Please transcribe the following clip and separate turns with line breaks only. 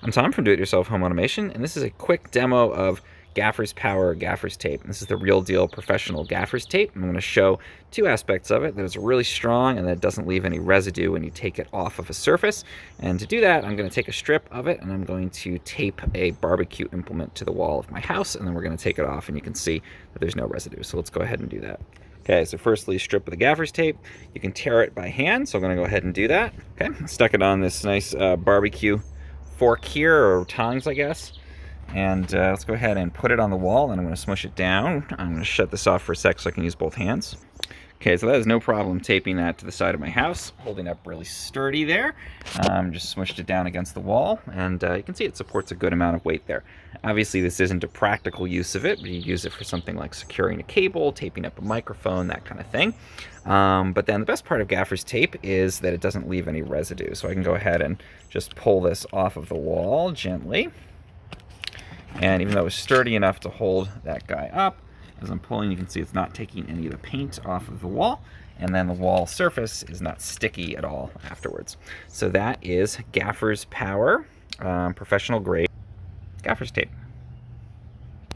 I'm Tom from Do-It-Yourself Home Automation, and this is a quick demo of Gaffer's Power Gaffer's Tape. This is the real deal professional Gaffer's Tape. I'm going to show two aspects of it, that it's really strong and that it doesn't leave any residue when you take it off of a surface. And to do that, I'm going to take a strip of it and I'm going to tape a barbecue implement to the wall of my house, and then we're going to take it off and you can see that there's no residue. So let's go ahead and do that. Okay, so firstly, strip of the Gaffer's tape. You can tear it by hand, so I'm going to go ahead and do that. Okay, stuck it on this nice barbecue fork here, or tongs, I guess. And let's go ahead and put it on the wall, and I'm going to smush it down. I'm going to shut this off for a sec so I can use both hands. Okay, so that is no problem taping that to the side of my house, holding up really sturdy there. Just smushed it down against the wall, and you can see it supports a good amount of weight there. Obviously, this isn't a practical use of it, but you use it for something like securing a cable, taping up a microphone, that kind of thing. But then the best part of Gaffer's tape is that it doesn't leave any residue. So I can go ahead and just pull this off of the wall gently. And even though it's sturdy enough to hold that guy up, as I'm pulling, you can see it's not taking any of the paint off of the wall, and then the wall surface is not sticky at all afterwards. So that is Gaffer's Power, professional grade Gaffer's tape.